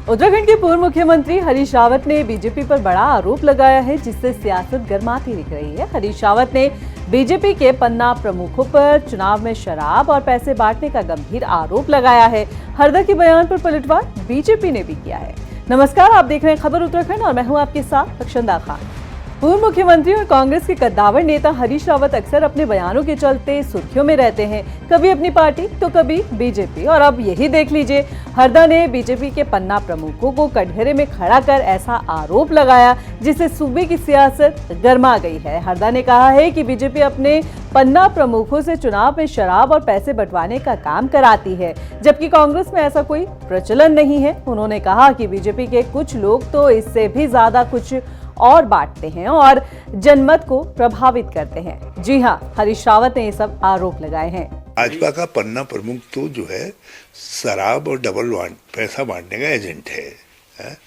उत्तराखंड के पूर्व मुख्यमंत्री हरीश रावत ने बीजेपी पर बड़ा आरोप लगाया है, जिससे सियासत गर्माती दिख रही है। हरीश रावत ने बीजेपी के पन्ना प्रमुखों पर चुनाव में शराब और पैसे बांटने का गंभीर आरोप लगाया है। हरदा के बयान पर पलटवार बीजेपी ने भी किया है। नमस्कार, आप देख रहे हैं खबर उत्तराखंड और मैं हूं आपके साथ अक्षंदा खान। पूर्व मुख्यमंत्री और कांग्रेस के कद्दावर नेता हरीश रावत अक्सर अपने बयानों के चलते सुर्खियों में रहते हैं, कभी अपनी पार्टी तो कभी बीजेपी। और अब यही देख लीजिए, हरदा ने बीजेपी के पन्ना प्रमुखों को कटघरे में खड़ा कर ऐसा आरोप लगाया जिससे सूबे की सियासत गर्मा गई है। हरदा ने कहा है कि बीजेपी अपने पन्ना प्रमुखों से चुनाव में शराब और पैसे बंटवाने का काम कराती है, जबकि कांग्रेस में ऐसा कोई प्रचलन नहीं है। उन्होंने कहा कि बीजेपी के कुछ लोग तो इससे भी ज्यादा कुछ और बांटते हैं और जनमत को प्रभावित करते हैं। जी हां, हरीश रावत ने ये सब आरोप लगाए हैं। भाजपा का पन्ना प्रमुख तो जो है शराब और डबल पैसा बांटने का एजेंट है?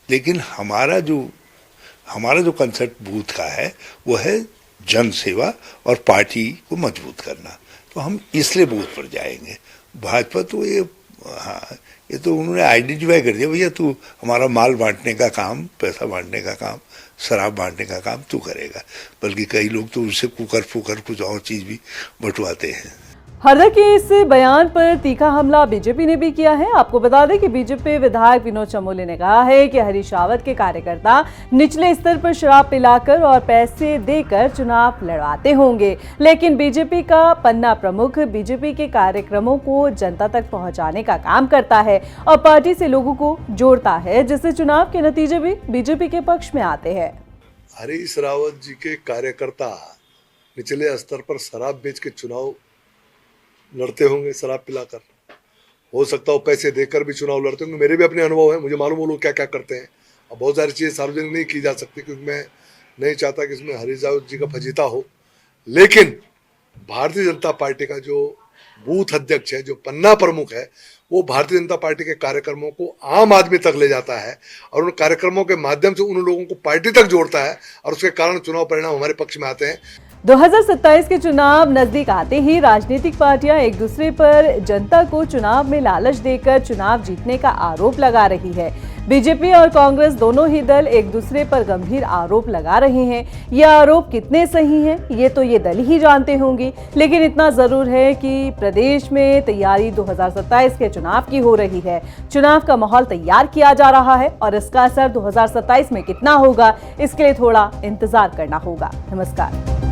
लेकिन हमारा जो कंसेप्ट बूथ का है वो है जन सेवा और पार्टी को मजबूत करना, तो हम इसलिए बूथ पर जाएंगे। भाजपा तो ये तो उन्होंने आइडेंटिफाई कर दिया, भैया तू हमारा माल बांटने का काम, पैसा बांटने का काम, शराब बांटने का काम तू करेगा। बल्कि कई लोग तो उससे कुकर फुकर कुछ और चीज भी बंटवाते हैं। हरदा के इस बयान पर तीखा हमला बीजेपी ने भी किया है। आपको बता दें कि बीजेपी विधायक विनोद चमोली ने कहा है कि हरीश रावत के कार्यकर्ता निचले स्तर पर शराब पिलाकर और पैसे देकर चुनाव लड़वाते होंगे, लेकिन बीजेपी का पन्ना प्रमुख बीजेपी के कार्यक्रमों को जनता तक पहुंचाने का काम करता है और पार्टी से लोगों को जोड़ता है, जिससे चुनाव के नतीजे भी बीजेपी के पक्ष में आते हैं। हरीश रावत जी के कार्यकर्ता निचले स्तर पर शराब बेच के चुनाव लड़ते होंगे, शराब पिलाकर, हो सकता हो पैसे देकर भी चुनाव लड़ते होंगे। मेरे भी अपने अनुभव है, मुझे मालूम वो लोग क्या क्या करते हैं। अब बहुत सारी चीज़ें सार्वजनिक नहीं की जा सकती क्योंकि मैं नहीं चाहता कि इसमें हरीश रावत जी का फजीता हो। लेकिन भारतीय जनता पार्टी का जो बूथ अध्यक्ष है, जो पन्ना प्रमुख है, वो भारतीय जनता पार्टी के कार्यक्रमों को आम आदमी तक ले जाता है और उन कार्यक्रमों के माध्यम से उन लोगों को पार्टी तक जोड़ता है और उसके कारण चुनाव परिणाम हमारे पक्ष में आते हैं। 2027 के चुनाव नजदीक आते ही राजनीतिक पार्टियां एक दूसरे पर जनता को चुनाव में लालच देकर चुनाव जीतने का आरोप लगा रही है। बीजेपी और कांग्रेस दोनों ही दल एक दूसरे पर गंभीर आरोप लगा रहे हैं। ये आरोप कितने सही हैं, ये तो ये दल ही जानते होंगे, लेकिन इतना जरूर है कि प्रदेश में तैयारी 2027 के चुनाव की हो रही है। चुनाव का माहौल तैयार किया जा रहा है और इसका असर 2027 में कितना होगा, इसके लिए थोड़ा इंतजार करना होगा। नमस्कार।